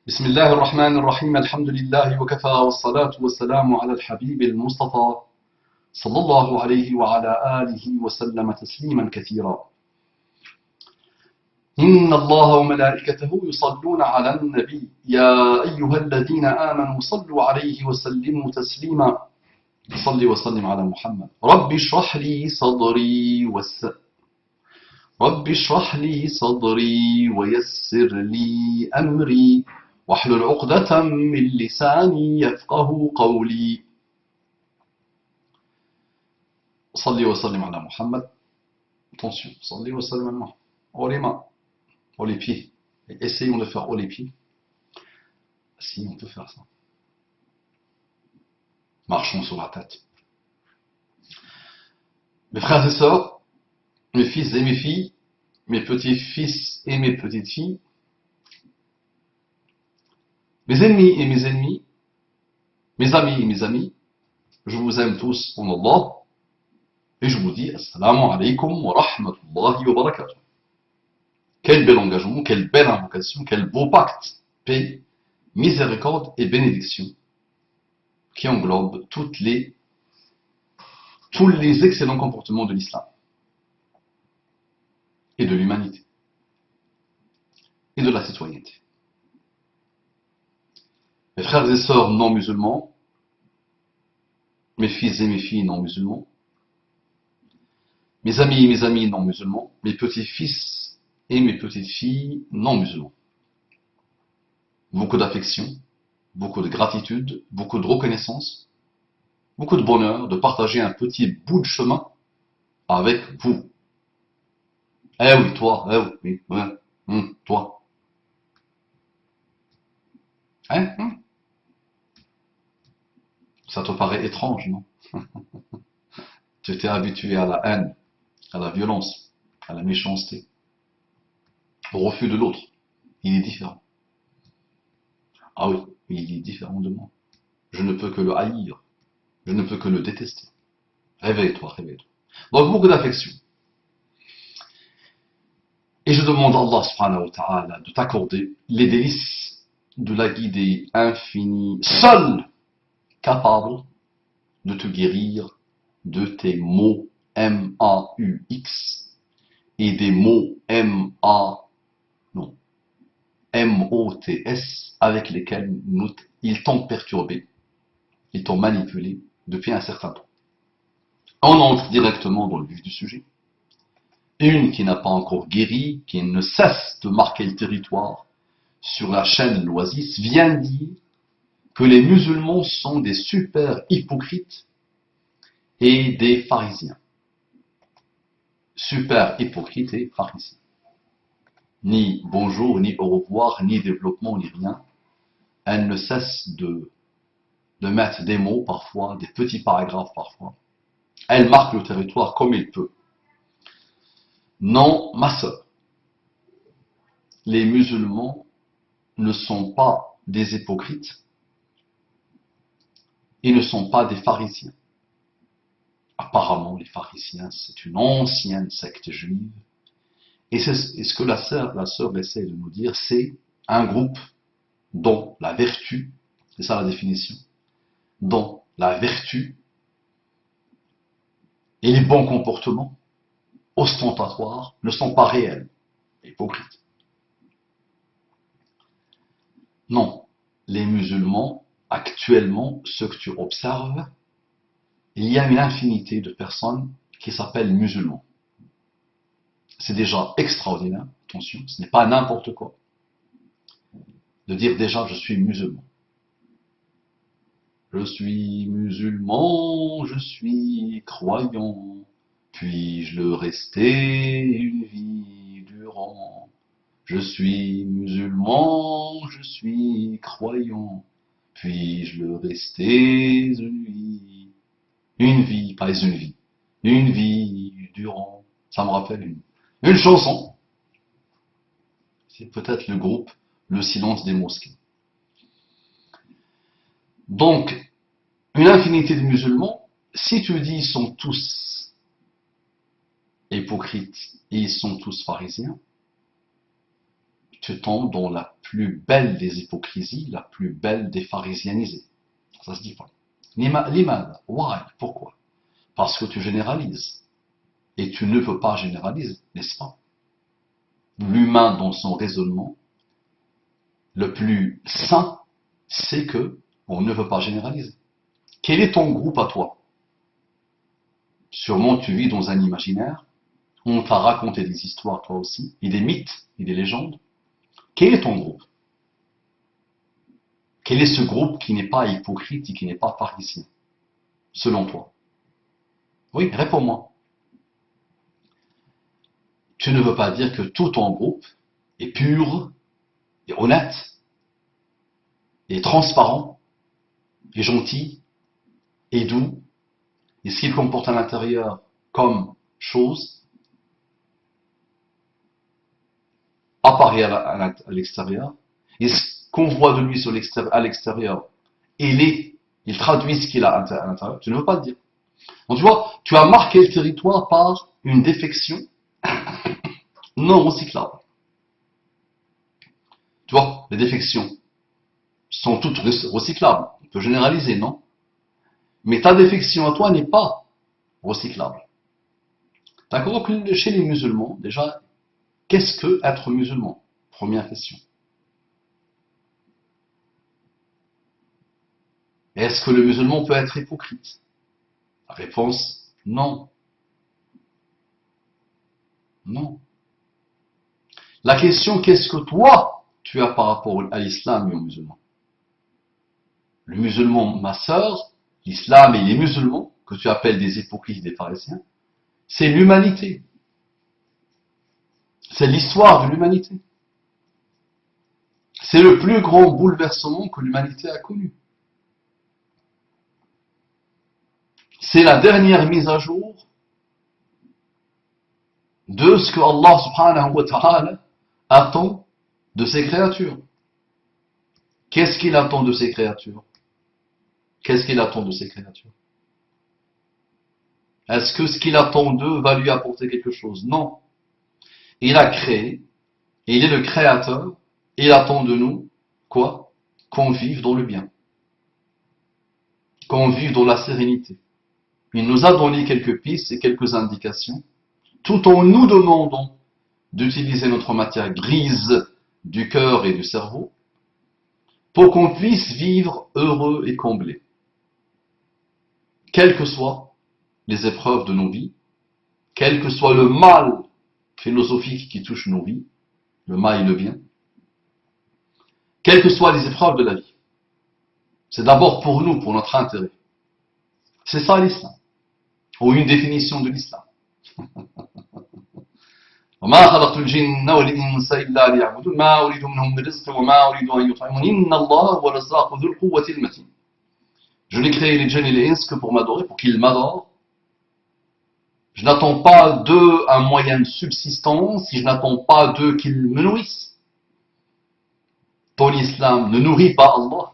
بسم الله الرحمن الرحيم الحمد لله وكفى والصلاة والسلام على الحبيب المصطفى صلى الله عليه وعلى آله وسلم تسليما كثيرا. إن الله وملائكته يصلون على النبي يا أيها الذين آمنوا صلوا عليه وسلموا تسليما. صل وسلم على محمد. رب اشرح لي صدري ويسر لي أمري واحلل عقدة من لساني يفقه قولي. صلي وسلم على محمد. Attention, صلي وسلم على محمد. Haut les mains, haut les pieds. Essayons de faire haut les pieds. Si, on peut faire ça. Marchons sur la tête. Mes frères et sœurs, mes fils et mes filles, mes petits-fils et mes petites-filles, mes ennemis et mes ennemis, mes amis et mes amis, je vous aime tous en Allah et je vous dis Assalamu alaikum wa rahmatullahi wa barakatuh. Quel bel engagement, quelle belle invocation, quel beau pacte, paix, miséricorde et bénédiction qui englobe tous les excellents comportements de l'islam et de l'humanité et de la citoyenneté. Mes frères et sœurs non musulmans, mes fils et mes filles non musulmans, mes amis et mes amis non musulmans, mes petits-fils et mes petites-filles non musulmans. Beaucoup d'affection, beaucoup de gratitude, beaucoup de reconnaissance, beaucoup de bonheur de partager un petit bout de chemin avec vous. Eh oui, toi, eh oui, ouais, toi. Hein, Ça te paraît étrange, non? Tu étais habitué à la haine, à la violence, à la méchanceté, au refus de l'autre. Il est différent. Ah oui, il est différent de moi. Je ne peux que le haïr. Je ne peux que le détester. Réveille-toi, réveille-toi. Donc beaucoup d'affection. Et je demande à Allah subhanahu wa ta'ala de t'accorder les délices de la guidée infinie, seule capable de te guérir de tes maux M-A-U-X et des mots M-O-T-S avec lesquels ils t'ont perturbé, ils t'ont manipulé depuis un certain temps. On entre directement dans le vif du sujet. Une qui n'a pas encore guéri, qui ne cesse de marquer le territoire sur la chaîne l'Oasis, vient dire que les musulmans sont des super hypocrites et des pharisiens. Super hypocrites et pharisiens. Ni bonjour, ni au revoir, ni développement, ni rien. Elle ne cesse de mettre des mots parfois, des petits paragraphes parfois. Elle marque le territoire comme il peut. Non, ma sœur, les musulmans ne sont pas des hypocrites et ne sont pas des pharisiens. Apparemment, les pharisiens, c'est une ancienne secte juive. Et ce que la sœur essaie de nous dire, c'est un groupe dont la vertu, c'est ça la définition, dont la vertu et les bons comportements ostentatoires ne sont pas réels, hypocrites. Non, les musulmans, actuellement, ceux que tu observes, il y a une infinité de personnes qui s'appellent musulmans. C'est déjà extraordinaire, attention, ce n'est pas n'importe quoi de dire déjà je suis musulman. Je suis musulman, je suis croyant, puis-je le rester une vie durant. Je suis musulman, je suis croyant, puis-je le rester une vie, pas une vie durant. Ça me rappelle une chanson. C'est peut-être le groupe Le Silence des Mosquées. Donc, une infinité de musulmans, si tu dis ils sont tous hypocrites et ils sont tous pharisiens, tu tombes dans la plus belle des hypocrisies, la plus belle des pharisianisés. Ça se dit pas. L'imad, why? Pourquoi? Parce que tu généralises. Et tu ne veux pas généraliser, n'est-ce pas? L'humain, dans son raisonnement, le plus sain, c'est que on ne veut pas généraliser. Quel est ton groupe à toi? Sûrement tu vis dans un imaginaire, on t'a raconté des histoires toi aussi, et des mythes, et des légendes. Quel est ton groupe? Quel est ce groupe qui n'est pas hypocrite et qui n'est pas pharisien, selon toi? Oui, réponds-moi. Tu ne veux pas dire que tout ton groupe est pur, est honnête, est transparent, est gentil, est doux, et ce qu'il comporte à l'intérieur comme chose apparaît à l'extérieur, et ce qu'on voit de lui à l'extérieur, il traduit ce qu'il a à l'intérieur. Tu ne veux pas le dire. Donc tu vois, tu as marqué le territoire par une défection non recyclable. Tu vois, les défections sont toutes recyclables. On peut généraliser, non? Mais ta défection à toi n'est pas recyclable. D'accord? Donc chez les musulmans, déjà, qu'est-ce que être musulman? Première question. Est-ce que le musulman peut être hypocrite? La réponse, non. Non. La question, qu'est-ce que toi, tu as par rapport à l'islam et aux musulmans? Le musulman, ma sœur, l'islam et les musulmans, que tu appelles des hypocrites, des pharisiens, c'est l'humanité. C'est l'histoire de l'humanité. C'est le plus grand bouleversement que l'humanité a connu. C'est la dernière mise à jour de ce que Allah subhanahu wa ta'ala attend de ses créatures. Qu'est-ce qu'il attend de ses créatures? Qu'est-ce qu'il attend de ses créatures? Est-ce que ce qu'il attend d'eux va lui apporter quelque chose? Non. Il a créé, et il est le créateur, et il attend de nous, quoi? Qu'on vive dans le bien. Qu'on vive dans la sérénité. Il nous a donné quelques pistes et quelques indications, tout en nous demandant d'utiliser notre matière grise du cœur et du cerveau, pour qu'on puisse vivre heureux et comblé. Quelles que soient les épreuves de nos vies, quel que soit le mal philosophique qui touche nos vies, le mal et le bien, quelles que soient les épreuves de la vie. C'est d'abord pour nous, pour notre intérêt. C'est ça l'islam, ou une définition de l'islam. وما خلقت الجن والإنس إلا ليعبدون ما أريد منهم من رزق وما أريد أن يطعمون إن الله هو الرزاق ذو القوة المتين. Je n'ai créé les djinns et les ins que pour m'adorer, pour qu'ils m'adorent. Je n'attends pas d'eux un moyen de subsistance, si je n'attends pas d'eux qu'ils me nourrissent. Ton islam ne nourrit pas Allah.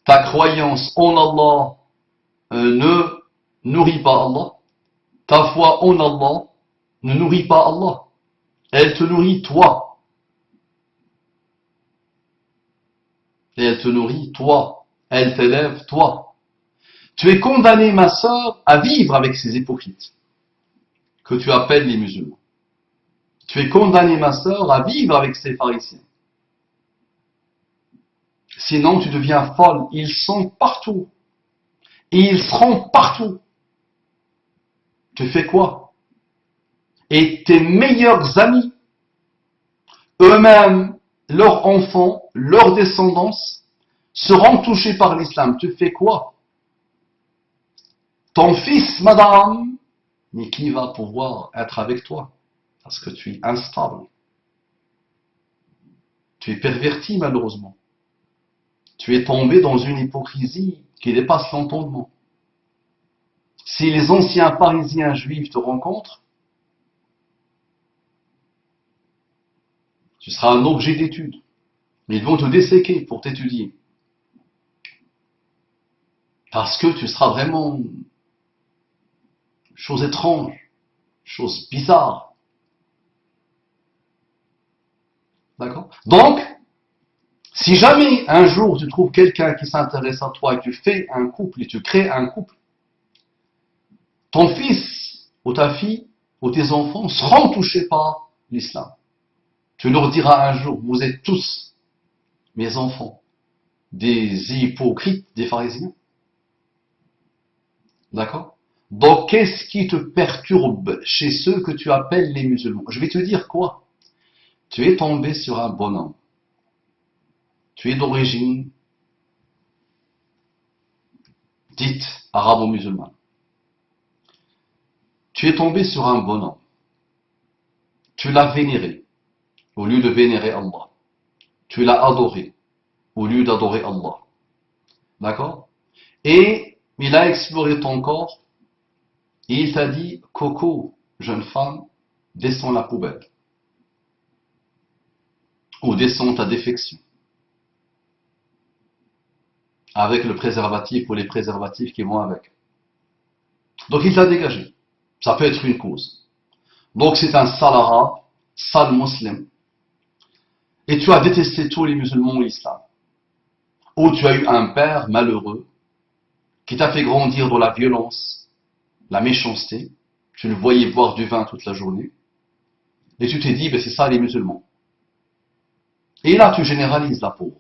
Ta croyance en Allah ne nourrit pas Allah. Ta foi en Allah ne nourrit pas Allah. Elle te nourrit toi. Et elle te nourrit toi. Elle t'élève toi. Tu es condamné, ma sœur, à vivre avec ces hypocrites que tu appelles les musulmans. Tu es condamné, ma sœur, à vivre avec ces pharisiens. Sinon, tu deviens folle. Ils sont partout. Et ils seront partout. Tu fais quoi? Et tes meilleurs amis, eux-mêmes, leurs enfants, leurs descendance, seront touchés par l'islam. Tu fais quoi? Ton fils, madame, mais qui va pouvoir être avec toi? Parce que tu es instable. Tu es perverti, malheureusement. Tu es tombé dans une hypocrisie qui dépasse l'entendement. Si les anciens pharisiens juifs te rencontrent, tu seras un objet d'étude. Ils vont te desséquer pour t'étudier. Parce que tu seras vraiment chose étrange, chose bizarre. D'accord? Donc, si jamais un jour tu trouves quelqu'un qui s'intéresse à toi et tu fais un couple et tu crées un couple, ton fils ou ta fille ou tes enfants seront touchés par l'islam. Tu leur diras un jour, vous êtes tous, mes enfants, des hypocrites, des pharisiens. D'accord? Donc, qu'est-ce qui te perturbe chez ceux que tu appelles les musulmans? Je vais te dire quoi? Tu es tombé sur un bonhomme. Tu es d'origine dite arabo-musulmane. Tu es tombé sur un bonhomme. Tu l'as vénéré au lieu de vénérer Allah. Tu l'as adoré au lieu d'adorer Allah. D'accord? Et il a exploré ton corps et il t'a dit, Coco, jeune femme, descends la poubelle. Ou descends ta défection. Avec le préservatif ou les préservatifs qui vont avec. Donc il t'a dégagé. Ça peut être une cause. Donc c'est un sale arabe, sale musulman. Et tu as détesté tous les musulmans ou l'islam. Ou tu as eu un père malheureux qui t'a fait grandir dans la violence, la méchanceté. Tu le voyais boire du vin toute la journée. Et tu t'es dit, ben c'est ça les musulmans. Et là, tu généralises la pauvre.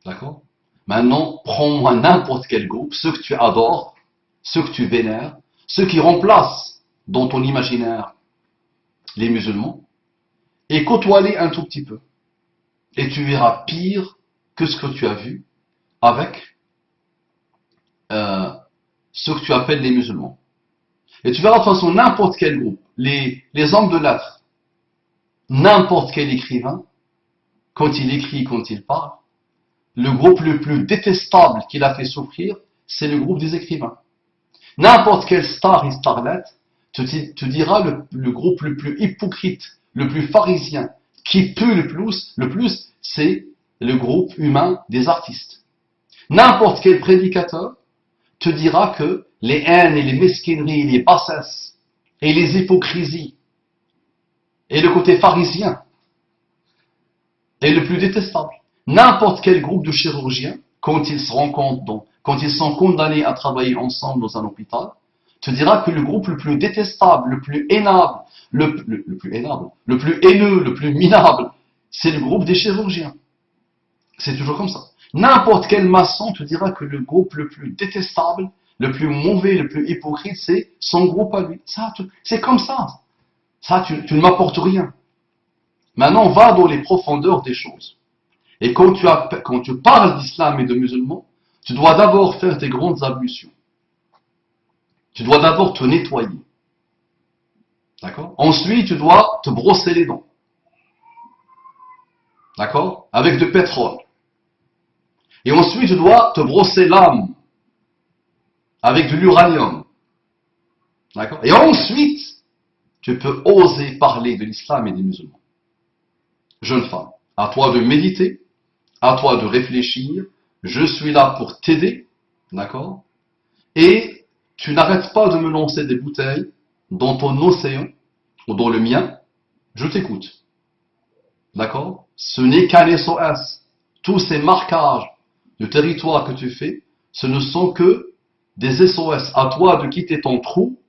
D'accord? Maintenant, prends-moi n'importe quel groupe, ceux que tu adores, ceux que tu vénères, ceux qui remplacent dans ton imaginaire les musulmans, et côtoie-les un tout petit peu. Et tu verras pire que ce que tu as vu avec ceux que tu appelles les musulmans. Et tu verras de toute façon n'importe quel groupe, les hommes de lettres, n'importe quel écrivain, quand il écrit, quand il parle, le groupe le plus détestable qu'il a fait souffrir, c'est le groupe des écrivains. N'importe quel star et starlet te dira le groupe le plus hypocrite, le plus pharisien, qui pue le plus, c'est le groupe humain des artistes. N'importe quel prédicateur te dira que les haines et les mesquineries, les bassesses et les hypocrisies et le côté pharisien est le plus détestable. N'importe quel groupe de chirurgiens, quand ils se rencontrent, quand ils sont condamnés à travailler ensemble dans un hôpital, te dira que le groupe le plus détestable, le plus hainable, le plus hainable, le plus haineux, le plus minable, c'est le groupe des chirurgiens. C'est toujours comme ça. N'importe quel maçon te dira que le groupe le plus détestable, le plus mauvais, le plus hypocrite, c'est son groupe à lui. Ça, c'est comme ça. Ça, tu ne m'apportes rien. Maintenant, va dans les profondeurs des choses. Et quand tu parles d'islam et de musulmans, tu dois d'abord faire tes grandes ablutions. Tu dois d'abord te nettoyer. D'accord? Ensuite, tu dois te brosser les dents. D'accord? Avec du pétrole. Et ensuite, tu dois te brosser l'âme avec de l'uranium. D'accord? Et ensuite, tu peux oser parler de l'islam et des musulmans. Jeune femme, à toi de méditer, à toi de réfléchir. Je suis là pour t'aider. D'accord? Et tu n'arrêtes pas de me lancer des bouteilles dans ton océan ou dans le mien. Je t'écoute. D'accord? Ce n'est qu'un SOS. Tous ces marquages de territoire que tu fais, ce ne sont que des SOS. À toi de quitter ton trou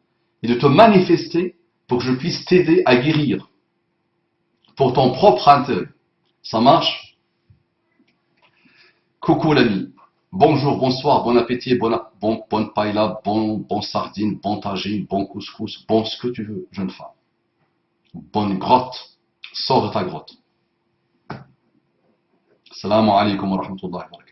et de te manifester pour que je puisse t'aider à guérir. Pour ton propre intérêt. Ça marche? Coucou l'ami. Bonjour, bonsoir, bon appétit, bonne paella, bon sardine, bon tagine, bon couscous, bon ce que tu veux, jeune femme. Bonne grotte. Sors de ta grotte. Assalamu alaikum wa rahmatullahi wa barakatuh.